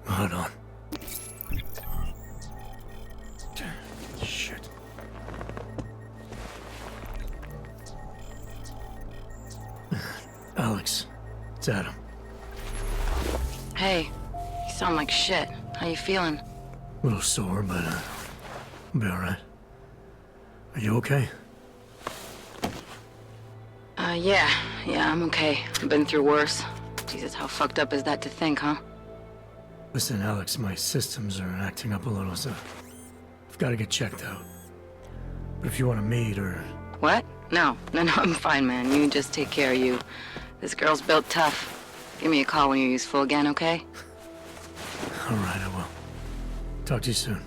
Hold on. Shit. Alex, it's Adam. Hey, you sound like shit. How you feeling? A little sore, but I'll be alright. Are you okay? Yeah, I'm okay. I've been through worse. Jesus, how fucked up is that to think, huh? Listen, Alex, my systems are acting up a little, so I've got to get checked out. But if you want to meet or... What? No, I'm fine, man. You just take care of you. This girl's built tough. Give me a call when you're useful again, okay? Alright, I will. Talk to you soon.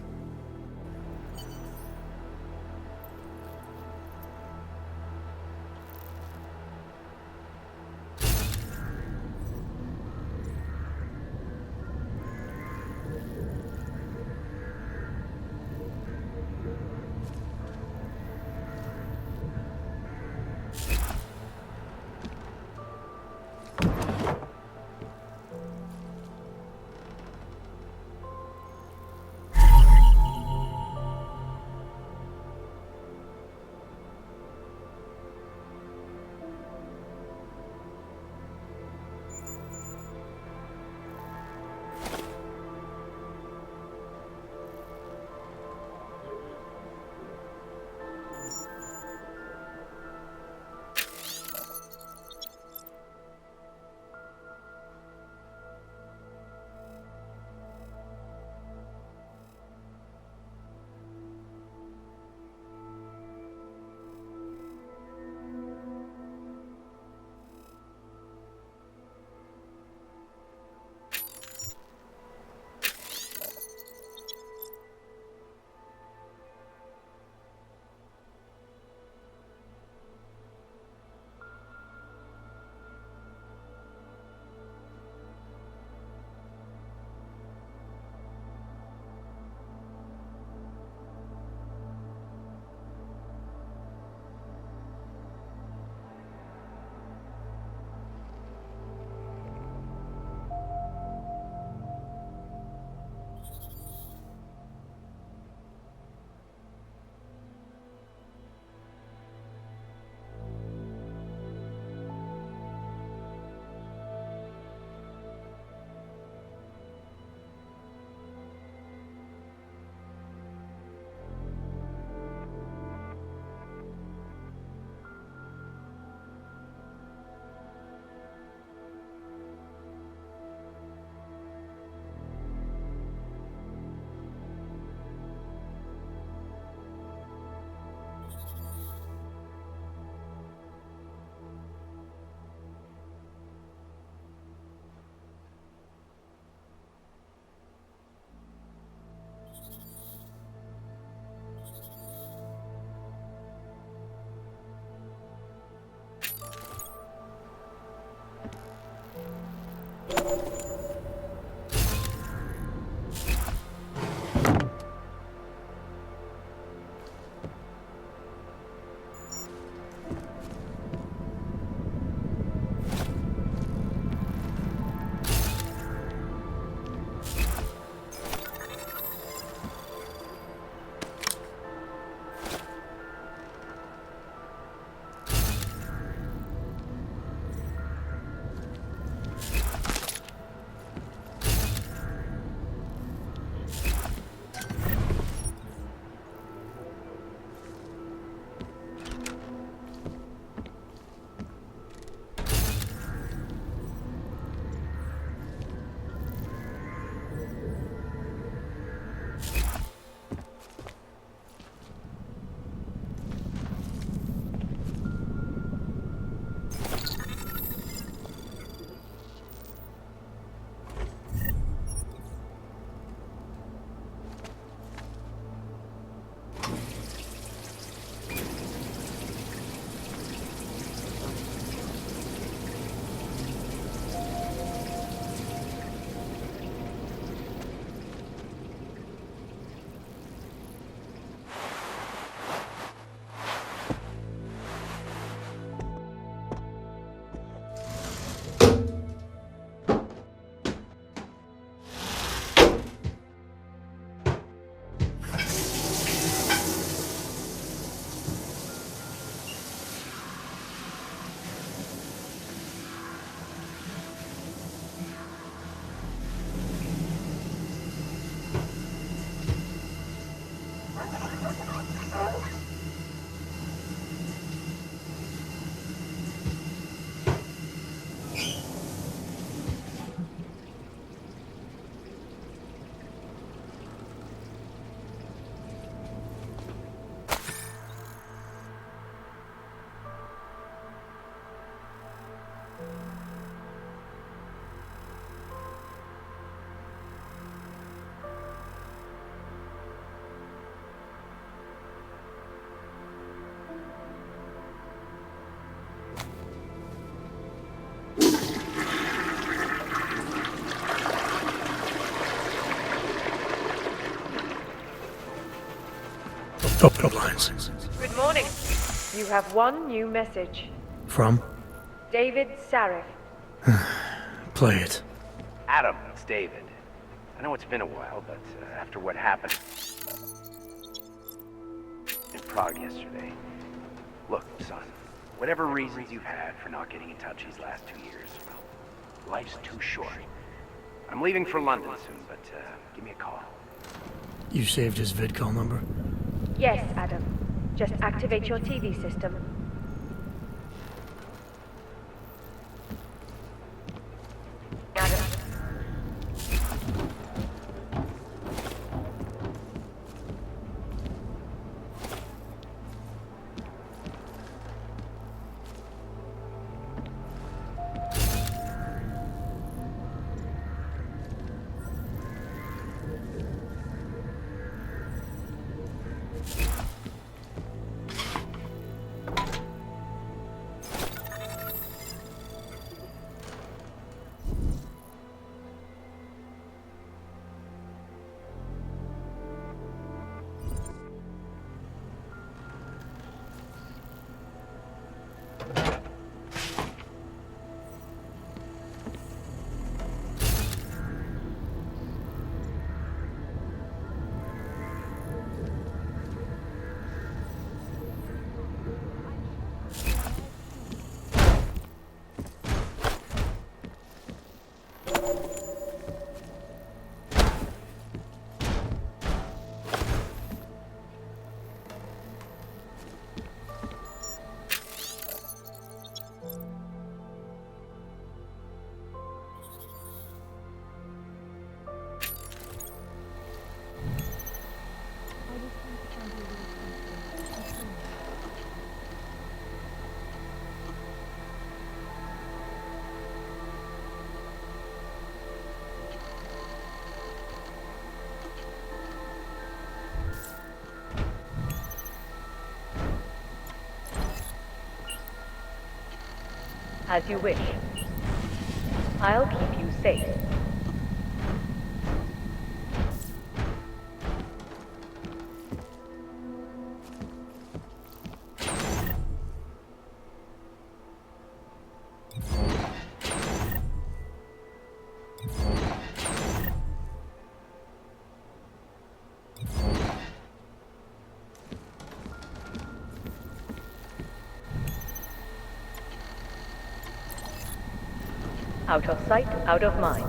Photo blinds. Good morning. You have one new message. From? David Sarif. Play it. Adam, it's David. I know it's been a while, but after what happened in Prague yesterday... Look, son, whatever reasons you've had for not getting in touch these last 2 years, well, life's too short. I'm leaving for London soon, but give me a call. You saved his vidcall number? Yes, Adam. Just activate your TV system. Adam. As you wish. I'll keep you safe. Out of sight, out of mind.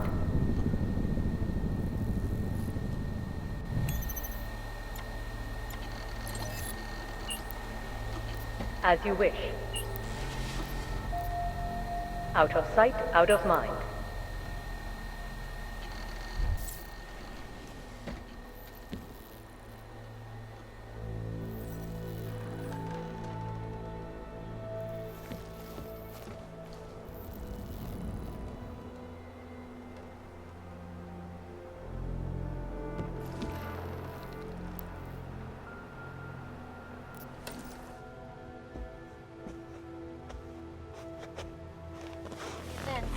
As you wish. Out of sight, out of mind.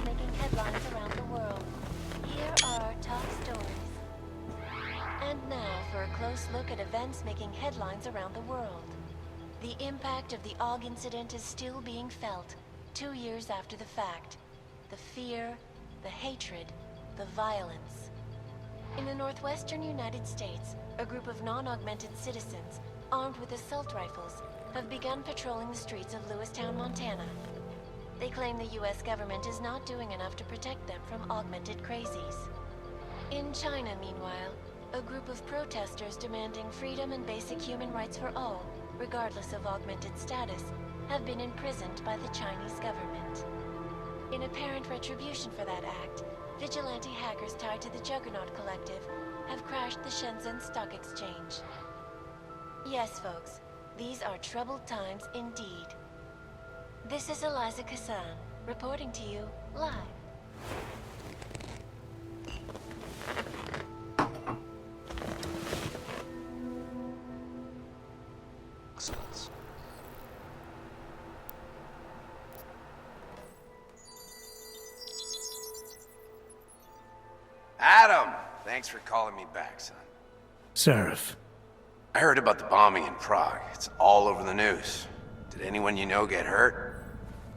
Making headlines around the world. Here are our top stories. And now for a close look at events making headlines around the world. The impact of the AUG incident is still being felt, 2 years after the fact. The fear, the hatred, the violence. In the northwestern United States, a group of non-augmented citizens, armed with assault rifles, have begun patrolling the streets of Lewistown, Montana. They claim the US government is not doing enough to protect them from augmented crazies. In China, meanwhile, a group of protesters demanding freedom and basic human rights for all, regardless of augmented status, have been imprisoned by the Chinese government. In apparent retribution for that act, vigilante hackers tied to the Juggernaut Collective have crashed the Shenzhen Stock Exchange. Yes, folks, these are troubled times indeed. This is Eliza Kassan, reporting to you live. Adam! Thanks for calling me back, son. Sarif. I heard about the bombing in Prague. It's all over the news. Did anyone you know get hurt?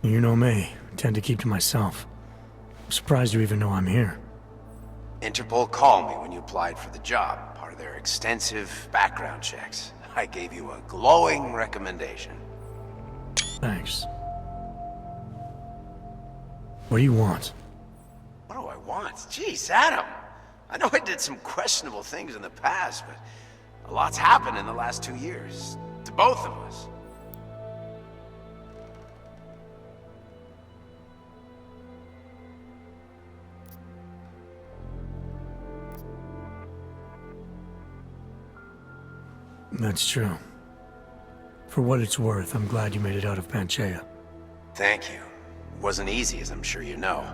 You know me. I tend to keep to myself. I'm surprised you even know I'm here. Interpol called me when you applied for the job, part of their extensive background checks. I gave you a glowing recommendation. Thanks. What do you want? What do I want? Jeez, Adam! I know I did some questionable things in the past, but a lot's happened in the last 2 years. To both of us. That's true. For what it's worth, I'm glad you made it out of Panchaea. Thank you. It wasn't easy, as I'm sure you know.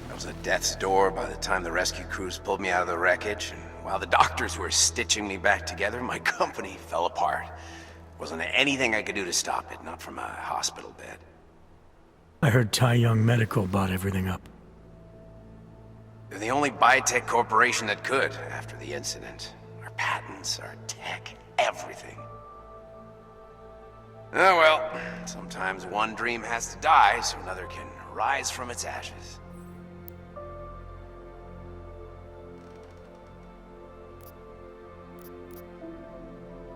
I was at death's door by the time the rescue crews pulled me out of the wreckage, and while the doctors were stitching me back together, my company fell apart. Wasn't anything I could do to stop it, not from a hospital bed. I heard Tai Young Medical bought everything up. They're the only biotech corporation that could, after the incident. Our patents, our tech, everything. Oh well, sometimes one dream has to die so another can rise from its ashes.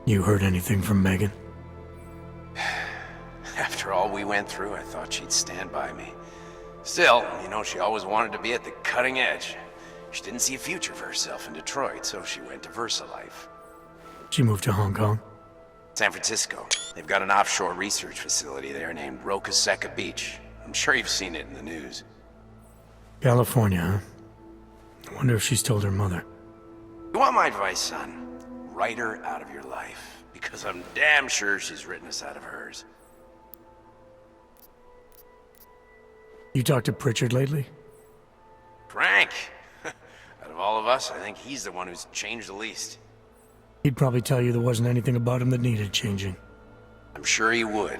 You heard anything from Megan? After all we went through, I thought she'd stand by me. Still, you know, she always wanted to be at the cutting edge. She didn't see a future for herself in Detroit, so she went to VersaLife. She moved to Hong Kong? San Francisco. They've got an offshore research facility there named Rokaseca Beach. I'm sure you've seen it in the news. California, huh? I wonder if she's told her mother. You want my advice, son? Write her out of your life. Because I'm damn sure she's written us out of hers. You talked to Pritchard lately? Frank! Out of all of us, I think he's the one who's changed the least. He'd probably tell you there wasn't anything about him that needed changing. I'm sure he would.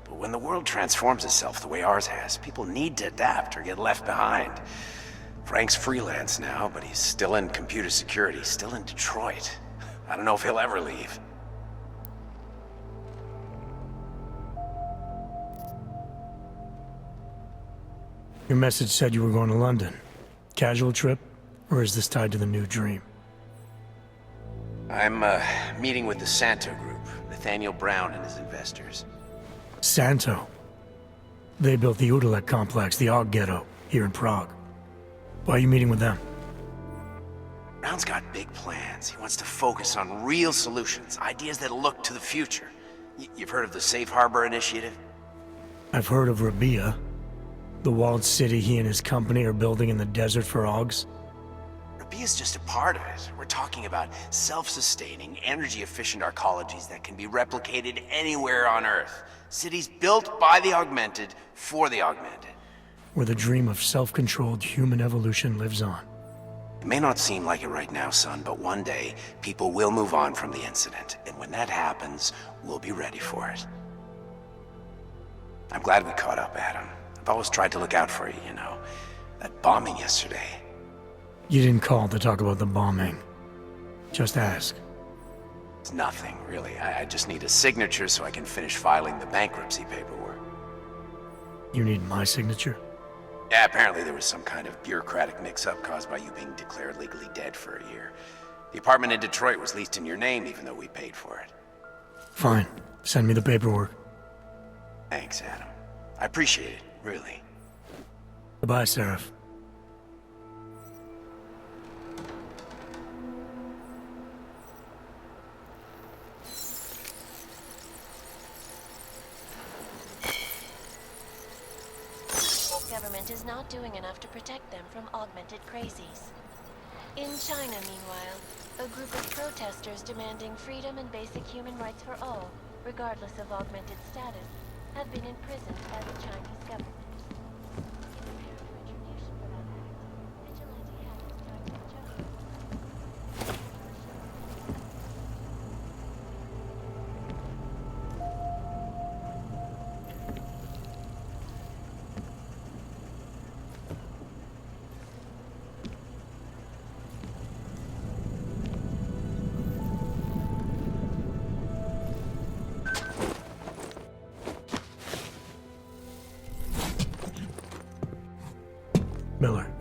But when the world transforms itself the way ours has, people need to adapt or get left behind. Frank's freelance now, but he's still in computer security, still in Detroit. I don't know if he'll ever leave. Your message said you were going to London. Casual trip? Or is this tied to the new dream? I'm, meeting with the Santo Group, Nathaniel Brown and his investors. Santo? They built the Udalek complex, the Og Ghetto, here in Prague. Why are you meeting with them? Brown's got big plans. He wants to focus on real solutions, ideas that look to the future. You've heard of the Safe Harbor Initiative? I've heard of Rabia, the walled city he and his company are building in the desert for Augs. Rabia's just a part of it. We're talking about self-sustaining, energy-efficient arcologies that can be replicated anywhere on Earth. Cities built by the augmented, for the augmented. Where the dream of self-controlled human evolution lives on. It may not seem like it right now, son, but one day, people will move on from the incident. And when that happens, we'll be ready for it. I'm glad we caught up, Adam. I've always tried to look out for you, you know. That bombing yesterday. You didn't call to talk about the bombing. Just ask. It's nothing, really. I just need a signature so I can finish filing the bankruptcy paperwork. You need my signature? Yeah, apparently there was some kind of bureaucratic mix-up caused by you being declared legally dead for a year. The apartment in Detroit was leased in your name even though we paid for it. Fine. Send me the paperwork. Thanks, Adam. I appreciate it, really. Goodbye, Seraph. Government is not doing enough to protect them from augmented crazies. In China, meanwhile, a group of protesters demanding freedom and basic human rights for all, regardless of augmented status, have been imprisoned by the Chinese government. In a retribution for that act, vigilante hackers targeted China.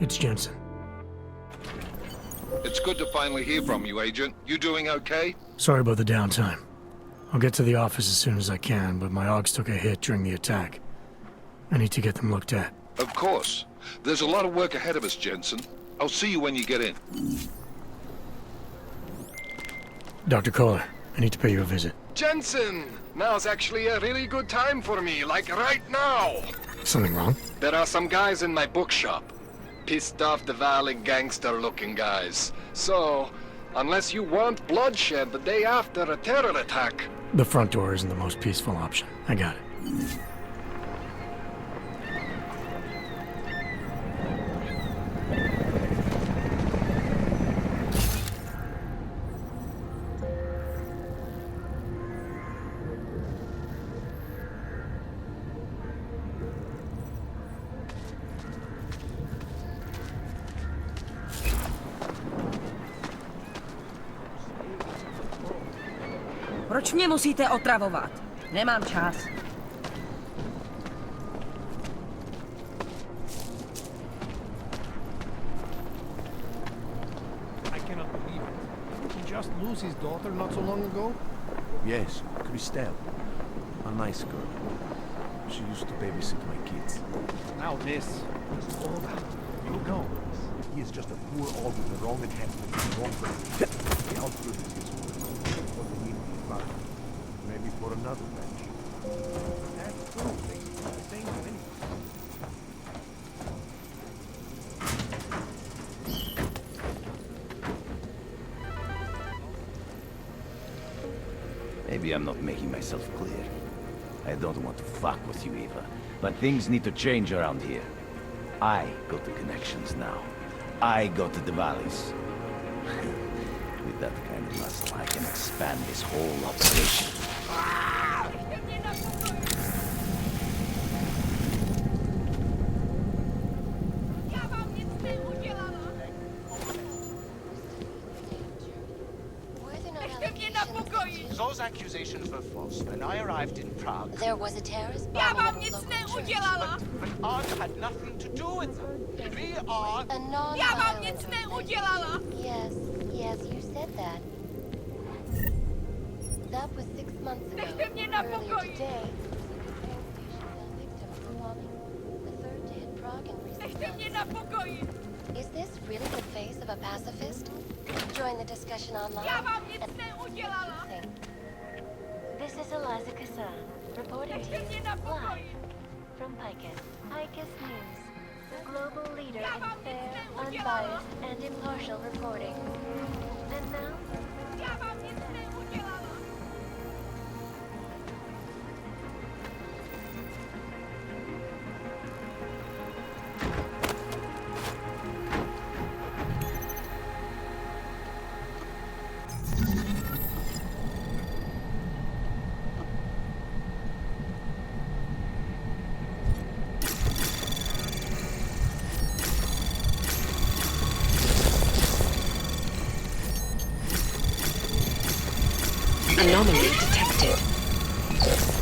It's Jensen. It's good to finally hear from you, Agent. You doing okay? Sorry about the downtime. I'll get to the office as soon as I can, but my augs took a hit during the attack. I need to get them looked at. Of course. There's a lot of work ahead of us, Jensen. I'll see you when you get in. Dr. Kohler, I need to pay you a visit. Jensen! Now's actually a really good time for me, like right now! Something wrong? There are some guys in my bookshop. Pissed off the valley gangster-looking guys. So, unless you want bloodshed the day after a terror attack... The front door isn't the most peaceful option. I got it. Proč mě musíte otravovat? Nemám čas. I cannot believe it. Did he just lose his daughter not so long ago? Yes, Christelle. A nice girl. She used to babysit my kids. Now this. Oh, you know. He is just a poor old with the wrong enhancement and wrong brain. The output is his work. What they need to find. Maybe for another match. That's true. They do the same to anyone. Maybe I'm not making myself clear. I don't want to fuck with you, Eva, but things need to change around here. I got the connections now. I got the valleys. With that kind of muscle, I can expand this whole operation. Those accusations were false. When I arrived in Prague... There was a terrorist bombing at the local church. But Art had nothing to do with them. We are... A non-violent Yes, yes, you said that. That was 6 months ago. Earlier today, victim of bombing. The third to hit Prague in recent months. Is this really the face of a pacifist? Join the discussion online and see what you think. This is Eliza Kassan, reporting to you live from Picus. Picus News, the global leader in fair, unbiased, and impartial reporting. And now... Anomaly detected.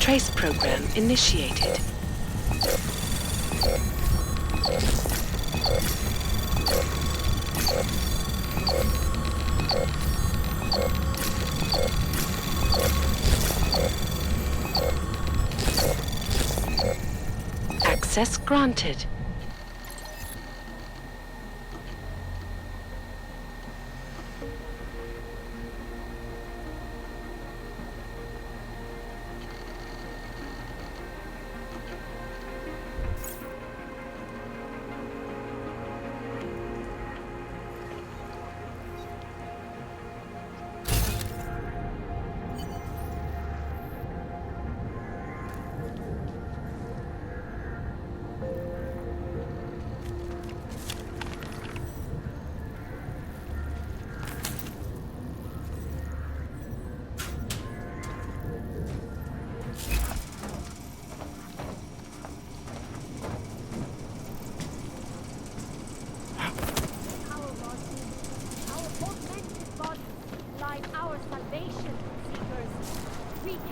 Trace program initiated. Access granted.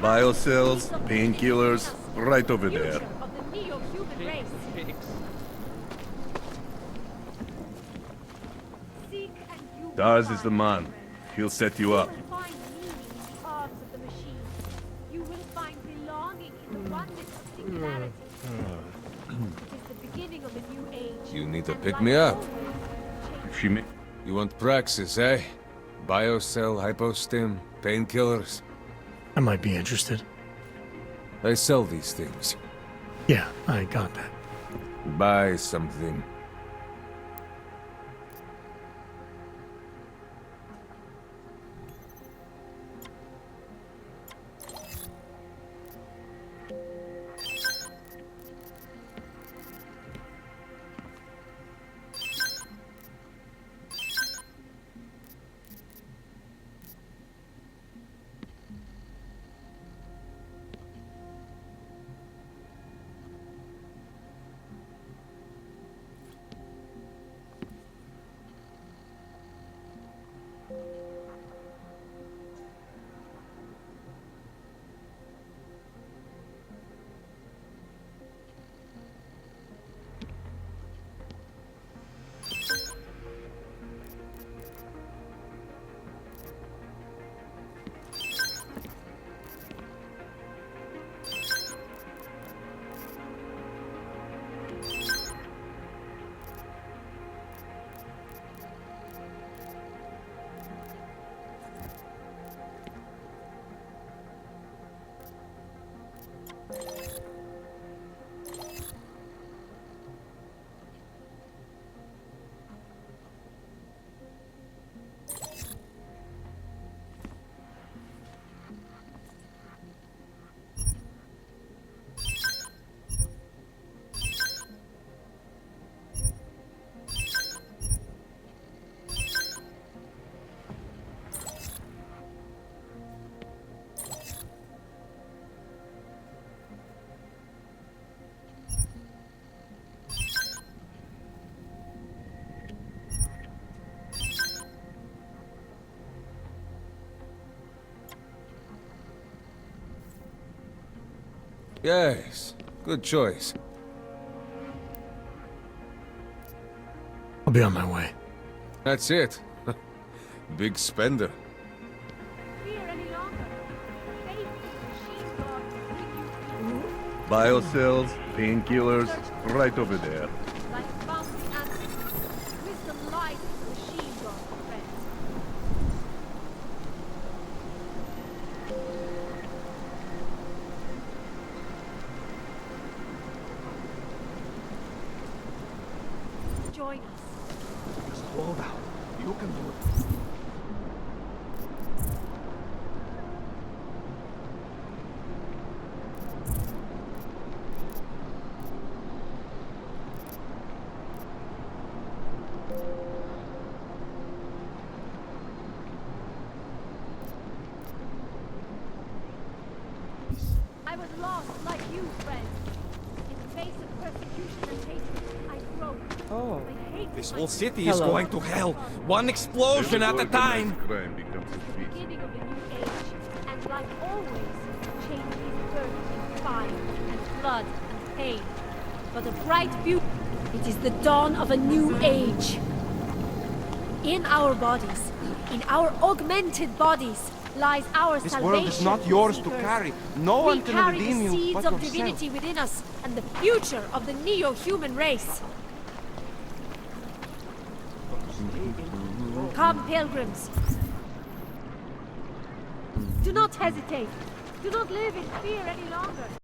Biocells, painkillers, right over there. Daz is the man. He'll set you up. You will find meaning in the arms of the machine. You will find belonging in the oneness of singularity. It is the beginning of a new age. You need to pick me up. If she You want praxis, eh? Biocell, hypostim, painkillers. I might be interested. I sell these things. Yeah, I got that. Buy something. Yes, good choice. I'll be on my way. That's it. Big spender. Biocells, painkillers, right over there. Join us. Just hold out. You can do it. I was lost like you, friend. In the face of persecution and hatred, I broke. Oh, I hate this my whole city is going to hell. One explosion at a time. Crime becomes a feast. beginning of a new age, and like always, change is birthed in fire and blood and pain. But a bright future, it is the dawn of a new age. In our bodies, in our augmented bodies, lies our This salvation. world is not yours to seekers. carry. No one We can carry redeem the you seeds but of yourself. divinity within us, and the future of the neo-human race. Come, pilgrims. Do not hesitate. Do not live in fear any longer.